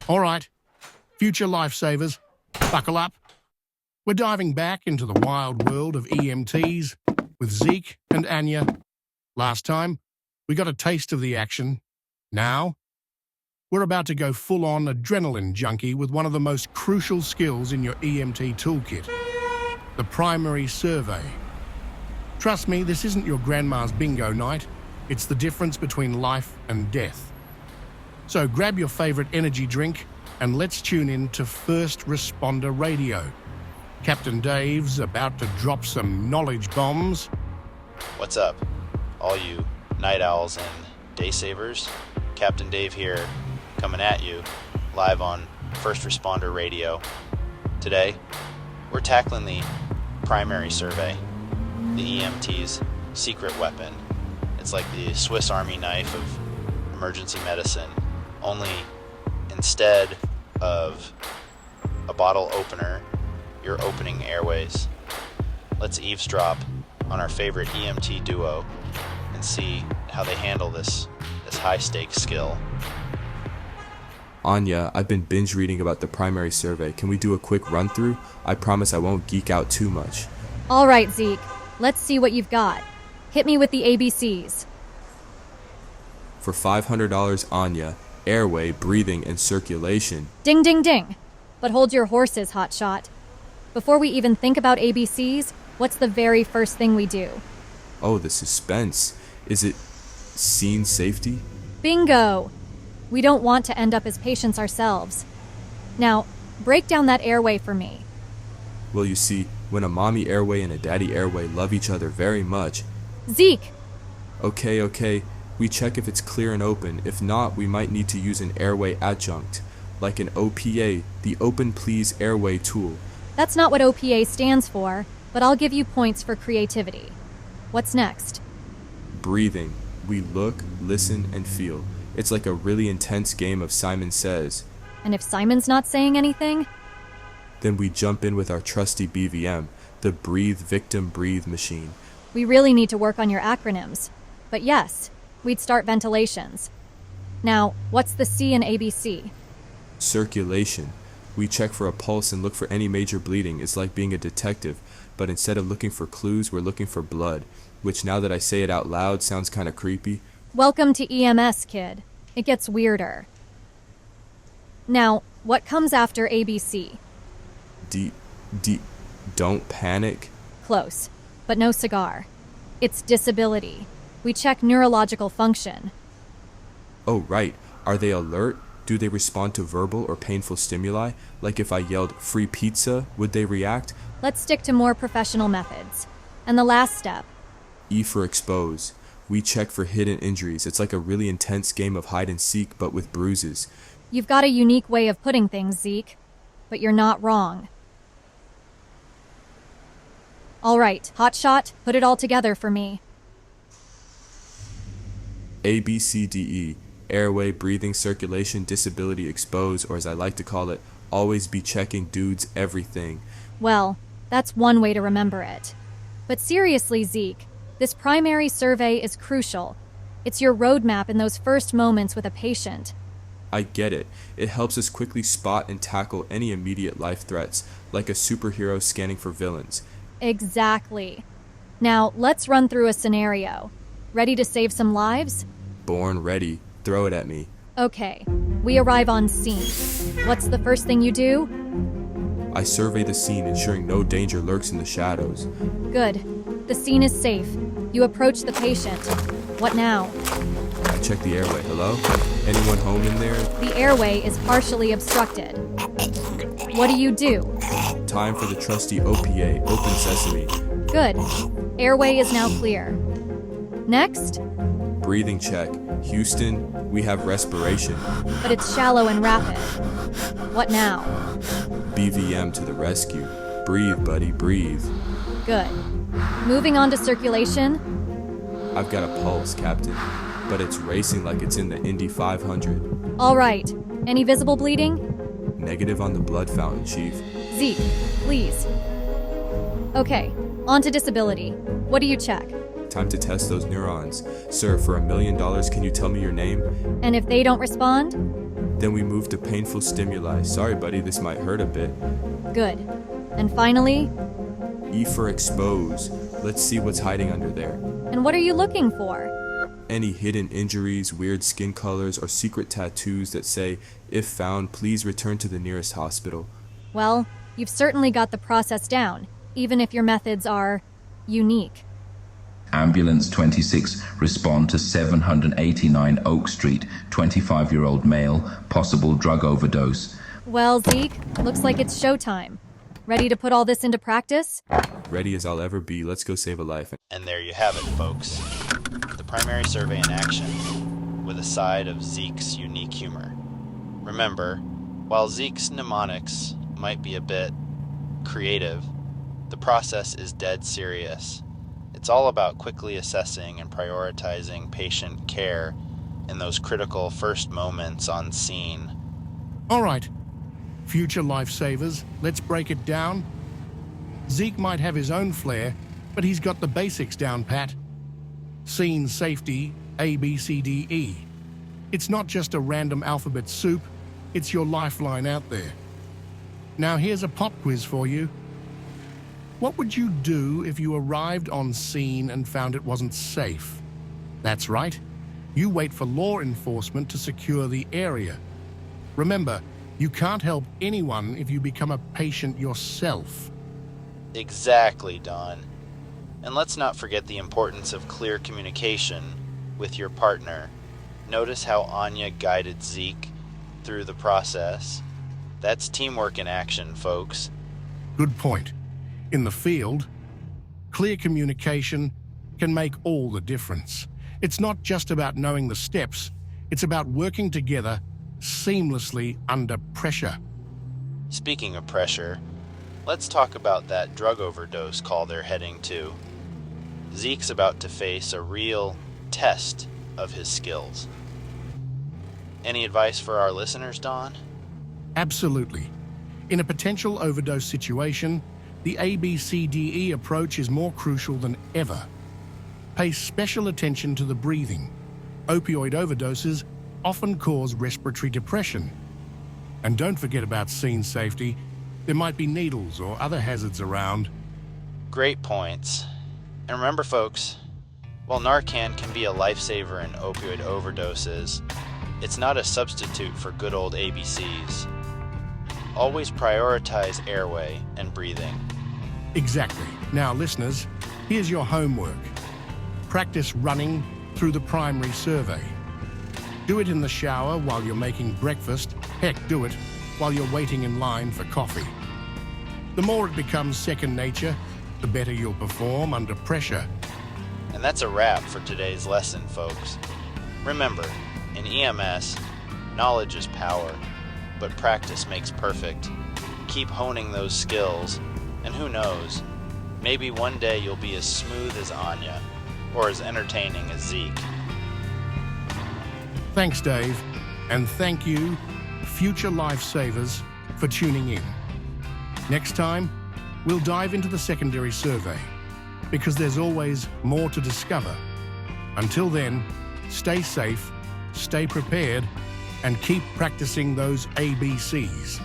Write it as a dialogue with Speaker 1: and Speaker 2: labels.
Speaker 1: All right, future lifesavers, buckle up. We're diving back into the wild world of EMTs with Zeke and Anya. Last time, we got a taste of the action. Now, we're about to go full-on adrenaline junkie with one of the most crucial skills in your EMT toolkit, the primary survey. Trust me, this isn't your grandma's bingo night. It's the difference between life and death. So grab your favorite energy drink and let's tune in to First Responder Radio. Captain Dave's about to drop some knowledge bombs.
Speaker 2: What's up, all you night owls and day savers? Captain Dave here, coming at you, live on First Responder Radio. Today, we're tackling the primary survey, the EMT's secret weapon. It's like the Swiss Army knife of emergency medicine, only instead of a bottle opener, you're opening airways. Let's eavesdrop on our favorite EMT duo and see how they handle this high-stakes skill.
Speaker 3: Anya, I've been binge reading about the primary survey. Can we do a quick run-through? I promise I won't geek out too much.
Speaker 4: All right, Zeke. Let's see what you've got. Hit me with the ABCs.
Speaker 3: For $500, Anya, airway, breathing, and circulation.
Speaker 4: Ding, ding, ding. But hold your horses, hotshot. Before we even think about ABCs, what's the very first thing we do?
Speaker 3: Oh, the suspense. Is it scene safety?
Speaker 4: Bingo! We don't want to end up as patients ourselves. Now, break down that airway for me.
Speaker 3: Well, you see, when a mommy airway and a daddy airway love each other very much...
Speaker 4: Zeke!
Speaker 3: Okay. We check if it's clear and open. If not, we might need to use an airway adjunct, like an OPA, the Open Please Airway tool.
Speaker 4: That's not what OPA stands for, but I'll give you points for creativity. What's next?
Speaker 3: Breathing. We look, listen, and feel. It's like a really intense game of Simon Says.
Speaker 4: And if Simon's not saying anything?
Speaker 3: Then we jump in with our trusty BVM, the Breathe Victim Breathe machine.
Speaker 4: We really need to work on your acronyms. But yes, we'd start ventilations. Now, what's the C in ABC?
Speaker 3: Circulation. We check for a pulse and look for any major bleeding. It's like being a detective, but instead of looking for clues, we're looking for blood, which now that I say it out loud sounds kind of creepy.
Speaker 4: Welcome to EMS, kid. It gets weirder. Now, what comes after ABC?
Speaker 3: Don't panic.
Speaker 4: Close, but no cigar. It's disability. We check neurological function.
Speaker 3: Oh, right. Are they alert? Do they respond to verbal or painful stimuli? Like if I yelled free pizza, would they react?
Speaker 4: Let's stick to more professional methods. And the last step.
Speaker 3: E for expose. We check for hidden injuries. It's like a really intense game of hide and seek, but with bruises.
Speaker 4: You've got a unique way of putting things, Zeke. But you're not wrong. All right, hotshot, put it all together for me.
Speaker 3: A, B, C, D, E. Airway, breathing, circulation, disability, expose, or as I like to call it, always be checking dudes everything.
Speaker 4: Well, that's one way to remember it. But seriously, Zeke, this primary survey is crucial. It's your roadmap in those first moments with a patient.
Speaker 3: I get it. It helps us quickly spot and tackle any immediate life threats, like a superhero scanning for villains.
Speaker 4: Exactly. Now, let's run through a scenario. Ready to save some lives?
Speaker 3: Born ready. Throw it at me.
Speaker 4: Okay. We arrive on scene. What's the first thing you do?
Speaker 3: I survey the scene, ensuring no danger lurks in the shadows.
Speaker 4: Good. The scene is safe. You approach the patient. What now?
Speaker 3: I check the airway. Hello? Anyone home in there?
Speaker 4: The airway is partially obstructed. What do you do?
Speaker 3: Time for the trusty OPA, open sesame.
Speaker 4: Good. Airway is now clear. Next?
Speaker 3: Breathing check. Houston, we have respiration.
Speaker 4: But it's shallow and rapid. What now?
Speaker 3: BVM to the rescue. Breathe, buddy, breathe.
Speaker 4: Good. Moving on to circulation.
Speaker 3: I've got a pulse, Captain, but it's racing like it's in the Indy 500.
Speaker 4: All right. Any visible bleeding?
Speaker 3: Negative on the blood fountain, Chief.
Speaker 4: Zeke, please. Okay, on to disability. What do you check?
Speaker 3: Time to test those neurons. Sir, for $1 million, can you tell me your name?
Speaker 4: And if they don't respond?
Speaker 3: Then we move to painful stimuli. Sorry, buddy, this might hurt a bit.
Speaker 4: Good. And finally,
Speaker 3: E for expose. Let's see what's hiding under there.
Speaker 4: and what are you looking for?
Speaker 3: Any hidden injuries, weird skin colors, or secret tattoos that say, if found, please return to the nearest hospital.
Speaker 4: Well, you've certainly got the process down, even if your methods are unique.
Speaker 5: Ambulance 26, respond to 789 Oak Street, 25-year-old male, possible drug overdose.
Speaker 4: Well, Zeke, looks like it's showtime. Ready to put all this into practice?
Speaker 3: Ready as I'll ever be. Let's go save a life.
Speaker 2: And there you have it, folks. The primary survey in action, with a side of Zeke's unique humor. Remember, while Zeke's mnemonics might be a bit creative, the process is dead serious. It's all about quickly assessing and prioritizing patient care in those critical first moments on scene.
Speaker 1: All right, future lifesavers, let's break it down. Zeke might have his own flair, but he's got the basics down pat. Scene safety, A, B, C, D, E. It's not just a random alphabet soup, it's your lifeline out there. Now here's a pop quiz for you. What would you do if you arrived on scene and found it wasn't safe? That's right. You wait for law enforcement to secure the area. Remember, you can't help anyone if you become a patient yourself.
Speaker 2: Exactly, Don. And let's not forget the importance of clear communication with your partner. Notice how Anya guided Zeke through the process. That's teamwork in action, folks.
Speaker 1: Good point. In the field, clear communication can make all the difference. It's not just about knowing the steps, it's about working together seamlessly under pressure.
Speaker 2: Speaking of pressure, let's talk about that drug overdose call they're heading to. Zeke's about to face a real test of his skills. Any advice for our listeners, Don?
Speaker 1: Absolutely. In a potential overdose situation, the ABCDE approach is more crucial than ever. Pay special attention to the breathing. Opioid overdoses often cause respiratory depression. And don't forget about scene safety. There might be needles or other hazards around.
Speaker 2: Great points. And remember, folks, while Narcan can be a lifesaver in opioid overdoses, it's not a substitute for good old ABCs. Always prioritize airway and breathing.
Speaker 1: Exactly. Now, listeners, here's your homework. Practice running through the primary survey. Do it in the shower while you're making breakfast. Heck, do it while you're waiting in line for coffee. The more it becomes second nature, the better you'll perform under pressure.
Speaker 2: And that's a wrap for today's lesson, folks. Remember, in EMS, knowledge is power, but practice makes perfect. Keep honing those skills, and who knows, maybe one day you'll be as smooth as Anya, or as entertaining as Zeke.
Speaker 1: Thanks, Dave, and thank you, future lifesavers, for tuning in. Next time, we'll dive into the secondary survey, because there's always more to discover. Until then, stay safe, stay prepared, and keep practicing those ABCs.